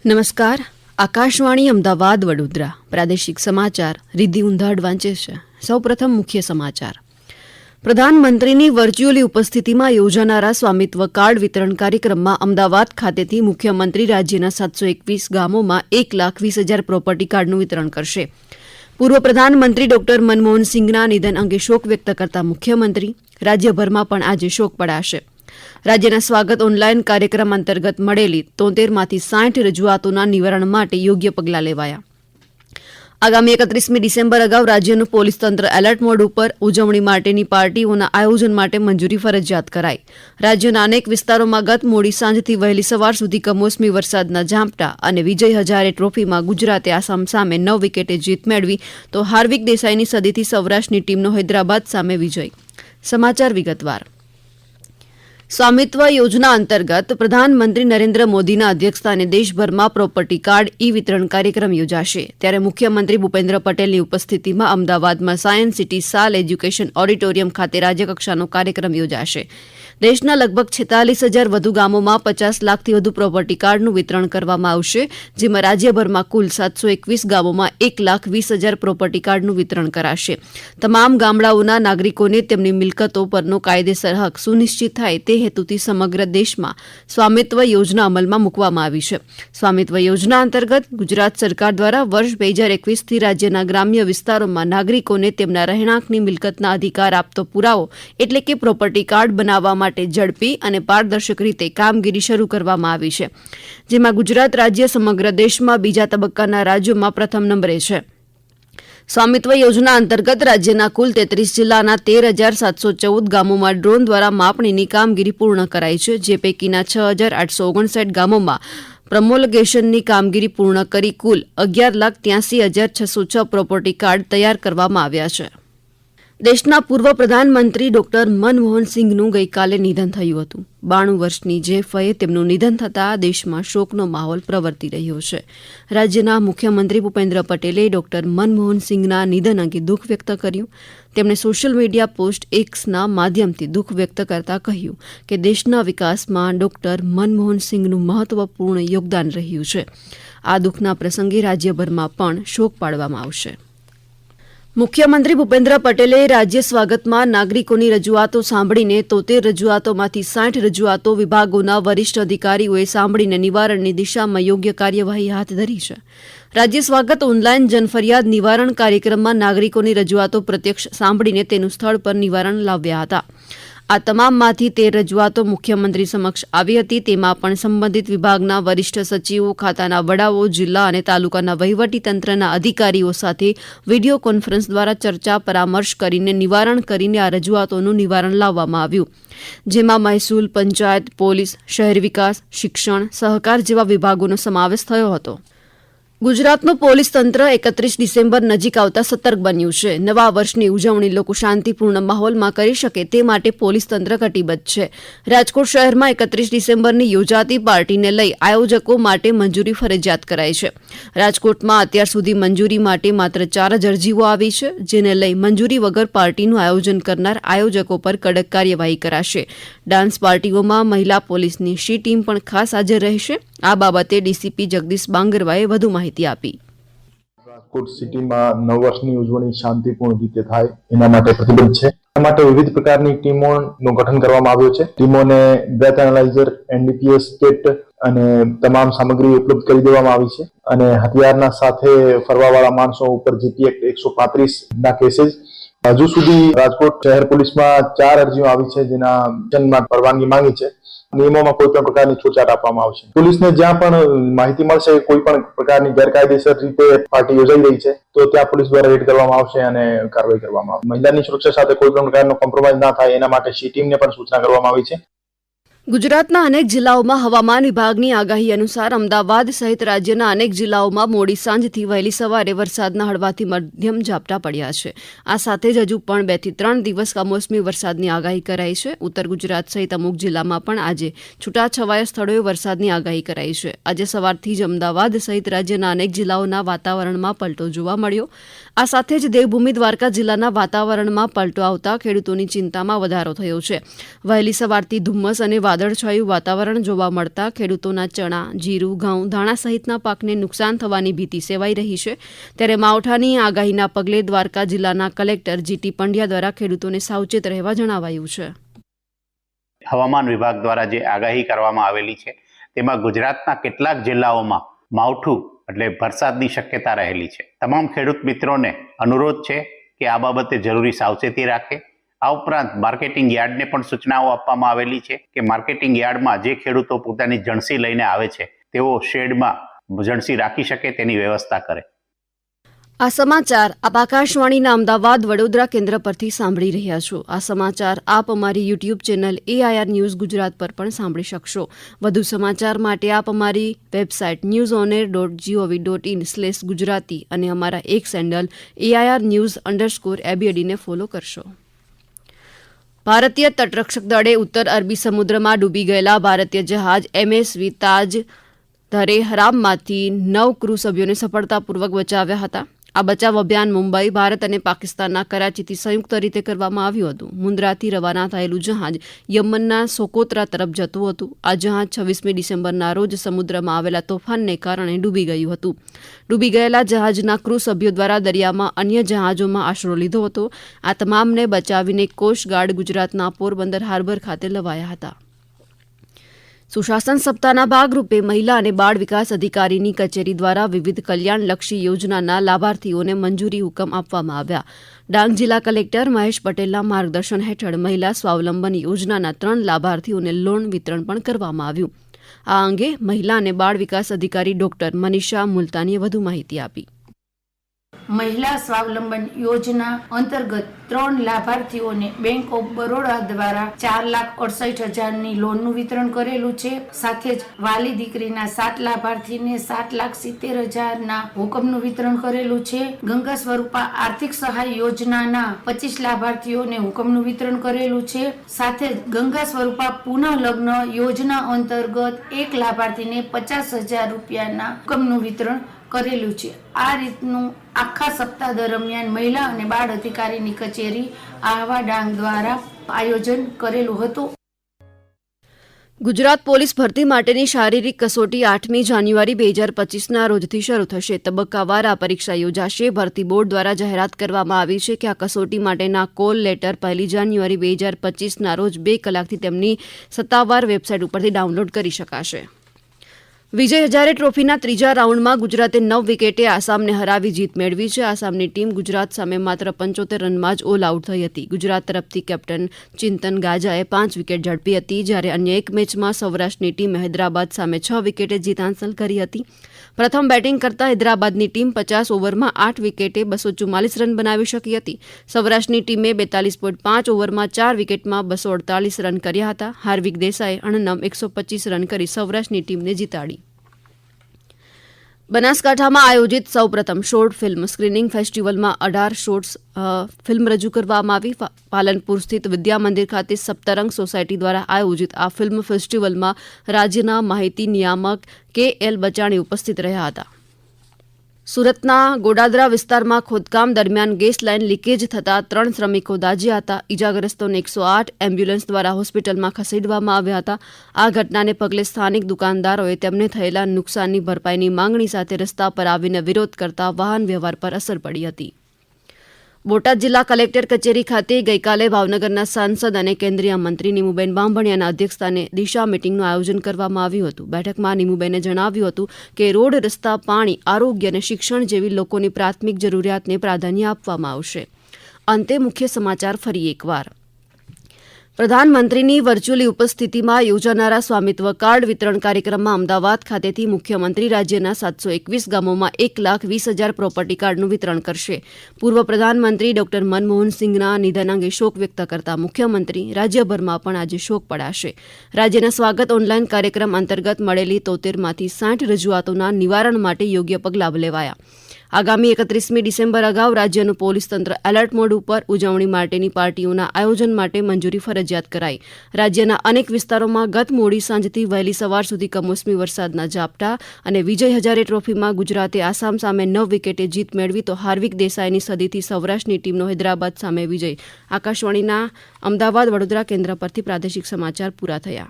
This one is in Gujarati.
નમસ્કાર. આકાશવાણી અમદાવાદ વડોદરા પ્રાદેશિક સમાચાર રિદ્ધિ ઉંધાડ વાંચે છે. સૌપ્રથમ મુખ્ય સમાચાર. પ્રધાનમંત્રીની વર્ચ્યુઅલી ઉપસ્થિતિમાં યોજાનારા સ્વામિત્વ કાર્ડ વિતરણ કાર્યક્રમમાં અમદાવાદ ખાતેથી મુખ્યમંત્રી રાજ્યના 721 ગામોમાં 1,20,000 પ્રોપર્ટી કાર્ડનું વિતરણ કરશે. પૂર્વ પ્રધાનમંત્રી ડોક્ટર મનમોહન સિંઘના નિધન અંગે શોક વ્યક્ત કરતા મુખ્યમંત્રી રાજ્યભરમાં પણ આજે શોક પડાશે. રાજ્યના સ્વાગત ઓનલાઈન કાર્યક્રમ અંતર્ગત મળેલી 73માંથી 60 રજૂઆતોના નિવારણ માટે યોગ્ય પગલાં લેવાયા. આગામી 31મી ડિસેમ્બર અગાઉ રાજ્યનું પોલીસ તંત્ર એલર્ટ મોડ ઉપર ઉજવણી માટેની પાર્ટીઓના આયોજન માટે મંજૂરી ફરજિયાત કરાઈ. રાજ્યના અનેક વિસ્તારોમાં ગત મોડી સાંજથી વહેલી સવાર સુધી કમોસમી વરસાદના ઝાપટા અને વિજય હજારે ટ્રોફીમાં ગુજરાતે આસામ સામે 9 વિકેટે જીત મેળવી તો હાર્દિક દેસાઈની સદીથી સૌરાષ્ટ્રની ટીમનો હૈદરાબાદ સામે વિજય. સમાચાર વિગતવાર. સ્વામિત્વ યોજના અંતર્ગત પ્રધાનમંત્રી નરેન્દ્ર મોદીના અધ્યક્ષસ્થાને દેશભરમાં પ્રોપર્ટી કાર્ડ ઈ વિતરણ કાર્યક્રમ યોજાશે. ત્યારે મુખ્યમંત્રી ભૂપેન્દ્ર પટેલની ઉપસ્થિતિમાં અમદાવાદમાં સાયન્સ સિટી સાલ એજ્યુકેશન ઓડિટોરિયમ ખાતે રાજ્યકક્ષાનો કાર્યક્રમ યોજાશે. દેશના લગભગ 46,000 વધુ ગામોમાં 50 લાખથી વધુ પ્રોપર્ટી કાર્ડનું વિતરણ કરવામાં આવશે, જેમાં રાજ્યભરમાં કુલ 721 ગામોમાં 1,20,000 પ્રોપર્ટી કાર્ડનું વિતરણ કરાશે. તમામ ગામડાઓના નાગરિકોને તેમની મિલકતો પરનો કાયદેસર હક સુનિશ્ચિત થાય તે હેતુથી સમગ્ર દેશમાં સ્વામિત્વ યોજના અમલમાં મૂકવામાં આવી છે. સ્વામિત્વ યોજના અંતર્ગત ગુજરાત સરકાર દ્વારા વર્ષ 2021થી રાજ્યના ગ્રામ્ય વિસ્તારોમાં નાગરિકોને તેમના રહેણાંકની મિલકતના અધિકાર આપતો પુરાવો એટલે કે પ્રોપર્ટી કાર્ડ બનાવવા માટે ઝડપી અને પારદર્શક રીતે કામગીરી શરૂ કરવામાં આવી છે, જેમાં ગુજરાત રાજ્ય સમગ્ર દેશમાં બીજા તબક્કાના રાજ્યોમાં પ્રથમ નંબરે છે. સ્વામિત્વ યોજના અંતર્ગત રાજ્યના કુલ 33 જિલ્લાના 13,714 ગામોમાં ડ્રોન દ્વારા માપણીની કામગીરી પૂર્ણ કરાઈ છે, જે પૈકીના 6,859 ગામોમાં પ્રમોલગેશનની કામગીરી પૂર્ણ કરી કુલ 11,83,606 પ્રોપર્ટી કાર્ડ તૈયાર કરવામાં આવ્યા છે. દેશના પૂર્વ પ્રધાનમંત્રી ડોક્ટર મનમોહન સિંઘનું ગઈકાલે નિધન થયું હતું. 92 વર્ષની જેફએ તેમનું નિધન થતાં દેશમાં શોકનો માહોલ પ્રવર્તી રહ્યો છે. રાજ્યના મુખ્યમંત્રી ભૂપેન્દ્ર પટેલે ડોક્ટર મનમોહન સિંઘના નિધન અંગે દુઃખ વ્યક્ત કર્યું. તેમણે સોશિયલ મીડિયા પોસ્ટ એક્સના માધ્યમથી દુઃખ વ્યક્ત કરતા કહ્યું કે દેશના વિકાસમાં ડોક્ટર મનમોહન સિંઘનું મહત્વપૂર્ણ યોગદાન રહ્યું છે. આ દુઃખના પ્રસંગે રાજ્યભરમાં પણ શોક પાડવામાં આવશે. મુખ્યમંત્રી ભૂપેન્દ્ર પટેલે રાજ્ય સ્વાગતમાં નાગરિકોની રજૂઆતો સાંભળીને 73 રજૂઆતોમાંથી 60 રજૂઆતો વિભાગોના વરિષ્ઠ અધિકારીઓએ સાંભળીને નિવારણની દિશામાં યોગ્ય કાર્યવાહી હાથ ધરી છે. રાજ્ય સ્વાગત ઓનલાઈન જનફરિયાદ નિવારણ કાર્યક્રમમાં નાગરિકોની રજૂઆતો પ્રત્યક્ષ સાંભળીને તેનું સ્થળ પર નિવારણ લાવ્યા હતા. આ તમામમાંથી 13 રજૂઆતો મુખ્યમંત્રી સમક્ષ આવી હતી. તેમાં પણ સંબંધિત વિભાગના વરિષ્ઠ સચિવો, ખાતાના વડાઓ, જિલ્લા અને તાલુકાના વહીવટીતંત્રના અધિકારીઓ સાથે વિડીયો કોન્ફરન્સ દ્વારા ચર્ચા પરામર્શ કરીને નિવારણ કરીને આ રજૂઆતોનું નિવારણ લાવવામાં આવ્યું, જેમાં મહેસૂલ, પંચાયત, પોલીસ, શહેર વિકાસ, શિક્ષણ, સહકાર જેવા વિભાગોનો સમાવેશ થયો હતો. ગુજરાતનું પોલીસ તંત્ર 31 ડિસેમ્બર નજીક આવતા સતર્ક બન્યું છે. નવા વર્ષની ઉજવણી લોકો શાંતિપૂર્ણ માહોલમાં કરી શકે તે માટે પોલીસ તંત્ર કટિબદ્ધ છે. રાજકોટ શહેરમાં 31 ડિસેમ્બરની યોજાતી પાર્ટીને લઈ આયોજકો માટે મંજૂરી ફરજિયાત કરાઈ છે. રાજકોટમાં અત્યાર સુધી મંજૂરી માટે માત્ર 4 જ અરજીઓ આવી છે, જેને લઈ મંજૂરી વગર પાર્ટીનું આયોજન કરનાર આયોજકો પર કડક કાર્યવાહી કરાશે. ડાન્સ પાર્ટીઓમાં મહિલા પોલીસની શી ટીમ પણ ખાસ હાજર રહેશે. આ બાબતે ડીસીપી જગદીશ બાંગરવાએ વધુ માહિતી આપી. રાજકોટ સિટીમાં નવ વર્ષની ઉજવણી શાંતિપૂર્ણ રીતે થાય એના માટે પ્રતિબદ્ધ છે. આ માટે વિવિધ પ્રકારની ટીમોનું ગઠન કરવામાં આવ્યું છે. ટીમોને બ્રેથ એનાલાઇઝર, એનડીપીએસ કિટ અને તમામ સામગ્રી ઉપલબ્ધ કરી દેવામાં આવી છે. અને હથિયારના સાથે ફરવાવાળા માણસો ઉપર જીપી એક્ટ 135 ના કેસીસ હજુ સુધી રાજકોટ શહેર પોલીસમાં 4 અરજીઓ આવી છે, જેના પરવાનગી માંગી છે. નિયમોમાં કોઈ પણ પ્રકારની છૂટછાટ આપવામાં આવશે. પોલીસને જ્યાં પણ માહિતી મળશે કોઈ પણ પ્રકારની ગેરકાયદેસર રીતે પાર્ટી યોજાઈ રહી છે તો ત્યાં પોલીસ દ્વારા રેડ કરવામાં આવશે અને કાર્યવાહી કરવામાં આવશે. મહિલાની સુરક્ષા સાથે કોઈ પણ પ્રકારનો કોમ્પ્રોમાઇઝ ના થાય એના માટે સી ટીમને પણ સૂચના કરવામાં આવી છે. ગુજરાતના અનેક જિલ્લાઓમાં હવામાન વિભાગની આગાહી અનુસાર અમદાવાદ સહિત રાજ્યના અનેક જિલ્લાઓમાં મોડી સાંજથી વહેલી સવારે વરસાદના હળવાથી મધ્યમ ઝાપટા પડ્યા છે. આ સાથે જ હજુ પણ 2 થી 3 દિવસ કમોસમી વરસાદની આગાહી કરાઈ છે. ઉત્તર ગુજરાત સહિત અમુક જિલ્લામાં પણ આજે છૂટાછવાયા સ્થળોએ વરસાદની આગાહી કરાઈ છે. આજે સવારથી જ અમદાવાદ સહિત રાજ્યના અનેક જિલ્લાઓના વાતાવરણમાં પલટો જોવા મળ્યો. આ સાથે જ દેવભૂમિ દ્વારકા જિલ્લાના વાતાવરણમાં પલટો આવતા ખેડૂતોની ચિંતામાં વધારો થયો છે. વહેલી સવારથી ધુમ્મસ અને વાદળ વાદળછાયું વાતાવરણ જોવા મળતા ખેડૂતોના ચણા, જીરું, ઘઉં, ધાણા સહિતના પાકને નુકસાન થવાની ભીતિ સેવાઈ રહી છે. ત્યારે માવઠાની આગાહીના પગલે દ્વારકા જિલ્લાના કલેક્ટર જીટી પંડ્યા દ્વારા ખેડૂતોને સાવચેત રહેવા જણાવાયું છે. હવામાન વિભાગ દ્વારા જે આગાહી કરવામાં આવેલી છે તેમાં ગુજરાતના કેટલાક જિલ્લાઓમાં માવઠું એટલે વરસાદની શક્યતા રહેલી છે. તમામ ખેડૂત મિત્રોને અનુરોધ છે કે આ બાબતે જરૂરી સાવચેતી રાખે. આ ઉપરાંત માર્કેટિંગ યાર્ડને પણ સૂચનાઓ આપવામાં આવેલી છે કે માર્કેટિંગ યાર્ડમાં જે ખેડૂતો પોતાની જણસી લઈને આવે છે તેઓ શેડમાં જણસી રાખી શકે તેની વ્યવસ્થા કરે. આ સમાચાર આપ આકાશવાણીના અમદાવાદ વડોદરા કેન્દ્ર પરથી સાંભળી રહ્યા છો. આ સમાચાર આપ અમારી YouTube channel AIR news Gujarat પર પણ સાંભળી શકશો. વધુ સમાચાર માટે આપ અમારી વેબસાઇટ newsonair.gov.in/gujarati અને અમારા એક્સ હેન્ડલ AIR_news_ABD ને ફોલો કરશો. ભારતીય તટરક્ષક દળે ઉત્તર અરબી સમુદ્રમાં ડૂબી ગયેલા ભારતીય જહાજ MSV તાજ ધરે હરામમાંથી 9 ક્રૂ સભ્યોને સફળતાપૂર્વક બચાવ્યા હતા. આ બચાવ અભિયાન મુંબઈ, ભારત અને પાકિસ્તાનના કરાચીથી સંયુક્ત રીતે કરવામાં આવ્યું હતું. મુન્દ્રાથી રવાના થયેલું જહાજ યમનના સોકોત્રા તરફ જતું હતું. આ જહાજ 26મી ડિસેમ્બરના રોજ સમુદ્રમાં આવેલા તોફાનને કારણે ડૂબી ગયું હતું. ડૂબી ગયેલા જહાજના ક્રૂ સભ્યો દ્વારા દરિયામાં અન્ય જહાજોમાં આશરો લીધો હતો. આ તમામને બચાવીને કોસ્ટગાર્ડ ગુજરાતના પોરબંદર હાર્બર ખાતે લવાયા હતા. સુશાસન સપ્તાહના ભાગરૂપે મહિલા અને બાળ વિકાસ અધિકારીની કચેરી દ્વારા વિવિધ કલ્યાણલક્ષી યોજનાના લાભાર્થીઓને મંજૂરી હુકમ આપવામાં આવ્યા. ડાંગ જિલ્લા કલેક્ટર મહેશ પટેલના માર્ગદર્શન હેઠળ મહિલા સ્વાવલંબન યોજનાના 3 લાભાર્થીઓને લોન વિતરણ પણ કરવામાં આવ્યું. આ અંગે મહિલા અને બાળ વિકાસ અધિકારી ડોક્ટર મનીષા મુલતાનીએ વધુ માહિતી આપી. મહિલા સ્વાવલંબન યોજના અંતર્ગત 3 લાભાર્થીઓને બેંક ઓફ બરોડા દ્વારા 4,68,000ની લોનનું વિતરણ કરેલું છે. સાથે જ વાલી દીકરીના 7 લાભાર્થીને 7,70,000ના હુકમનું વિતરણ કરેલું છે. ગંગા સ્વરૂપા આર્થિક સહાય યોજનાના 25 લાભાર્થીઓને હુકમનું વિતરણ કરેલું છે. સાથે જ ગંગા સ્વરૂપા પુનઃ લગ્ન યોજના અંતર્ગત 1 લાભાર્થીને 50,000 રૂપિયાના હુકમનું વિતરણ કરેલું છે. આ રીતનું આખા સપ્તાહ દરમિયાન મહિલા અને બાળ અધિકારીની કચેરી આહવા ડાંગ દ્વારા આયોજન કરેલું હતું. ગુજરાત પોલીસ ભરતી માટેની શારીરિક કસોટી 8મી જાન્યુઆરી 2025ના રોજથી શરૂ થશે. તબક્કાવાર આ પરીક્ષા યોજાશે. ભરતી બોર્ડ દ્વારા જાહેરાત કરવામાં આવી છે કે આ કસોટી માટેના કોલ લેટર 1 જાન્યુઆરી 2025ના રોજ 2 કલાકથી તેમની સત્તાવાર વેબસાઇટ ઉપરથી ડાઉનલોડ કરી શકાશે. વિજય હજારે ટ્રોફીના 3જા રાઉન્ડમાં ગુજરાતે 9 વિકેટે આસામને હરાવી જીત મેળવી છે. આસામની ટીમ ગુજરાત સામે માત્ર 75 રનમાં જ ઓલ આઉટ થઈ હતી. ગુજરાત તરફથી કેપ્ટન ચિંતન ગાજાએ 5 વિકેટ ઝડપી હતી, જ્યારે અન્ય એક મેચમાં સૌરાષ્ટ્રની ટીમે હૈદરાબાદ સામે 6 વિકેટે જીત હાંસલ કરી હતી. પ્રથમ બેટિંગ કરતા હૈદરાબાદની ટીમ 50 ઓવરમાં 8 વિકેટે 244 રન બનાવી શકી હતી. સૌરાષ્ટ્રની ટીમે 42.5 ઓવરમાં 4 વિકેટમાં 248 રન કર્યા હતા. હાર્વિક દેસાઈએ અણનમ 125 રન કરી સૌરાષ્ટ્રની ટીમને જીતાડી. બનાસકાંઠામાં આયોજિત સૌપ્રથમ શોર્ટ ફિલ્મ સ્ક્રીનિંગ ફેસ્ટિવલમાં 18 શોર્ટ્સ ફિલ્મ રજૂ કરવામાં આવી. પાલનપુર સ્થિત વિદ્યા મંદિર ખાતે સપ્તરંગ સોસાયટી દ્વારા આયોજિત આ ફિલ્મ ફેસ્ટિવલમાં રાજ્યના માહિતી નિયામક KL બચાણી ઉપસ્થિત રહ્યા હતા. સુરતના ગોડાદરા વિસ્તારમાં ખોદકામ દરમિયાન ગેસ લાઇન લીકેજ થતાં 3 શ્રમિકો દાઝ્યા હતા. ઇજાગ્રસ્તોને 108 એમ્બ્યુલન્સ દ્વારા હોસ્પિટલમાં ખસેડવામાં આવ્યા હતા. આ ઘટનાને પગલે સ્થાનિક દુકાનદારોએ તેમને થયેલા નુકસાનની ભરપાઈની માંગણી સાથે રસ્તા પર આવીને વિરોધ કરતા વાહન વ્યવહાર પર અસર પડી હતી. બોટાદ જિલ્લા કલેક્ટર કચેરી ખાતે ગઈકાલે ભાવનગરના સાંસદ અને કેન્દ્રીય મંત્રી નીમુબેન બાંભણિયાના અધ્યક્ષસ્થાને દિશા મીટિંગનું આયોજન કરવામાં આવ્યું હતું. બેઠકમાં નીમુબેને જણાવ્યું હતું કે રોડ, રસ્તા, પાણી, આરોગ્ય અને શિક્ષણ જેવી લોકોની પ્રાથમિક જરૂરિયાતને પ્રાધાન્ય આપવામાં આવશે. અંતે મુખ્ય સમાચાર ફરી એકવાર. પ્રધાનમંત્રીની વર્ચ્યુઅલી ઉપસ્થિતિમાં યોજાનારા સ્વામિત્વ કાર્ડ વિતરણ કાર્યક્રમમાં અમદાવાદ ખાતેથી મુખ્યમંત્રી રાજ્યના 721 ગામોમાં 1,20,000 પ્રોપર્ટી કાર્ડનું વિતરણ કરશે. પૂર્વ પ્રધાનમંત્રી ડોક્ટર મનમોહન સિંઘના નિધન અંગે શોક વ્યક્ત કરતા મુખ્યમંત્રી રાજ્યભરમાં પણ આજે શોક પડાશે. રાજ્યના સ્વાગત ઓનલાઈન કાર્યક્રમ અંતર્ગત મળેલી 73માંથી 60 રજૂઆતોના નિવારણ માટે યોગ્ય પગલાં લેવાયા. આગામી 31મી ડિસેમ્બર અગાઉ રાજ્યનું પોલીસ તંત્ર એલર્ટ મોડ ઉપર. ઉજવણી માટેની પાર્ટીઓના આયોજન માટે મંજૂરી ફરજિયાત કરાઈ. રાજ્યના અનેક વિસ્તારોમાં ગત મોડી સાંજથી વહેલી સવાર સુધી કમોસમી વરસાદના ઝાપટા. અને વિજય હજારે ટ્રોફીમાં ગુજરાતે આસામ સામે 9 વિકેટે જીત મેળવી તો હાર્વિક દેસાઈની સદીથી સૌરાષ્ટ્રની ટીમનો હૈદરાબાદ સામે વિજય. આકાશવાણીના અમદાવાદ વડોદરા કેન્દ્ર પરથી પ્રાદેશિક સમાચાર પૂરા થયા.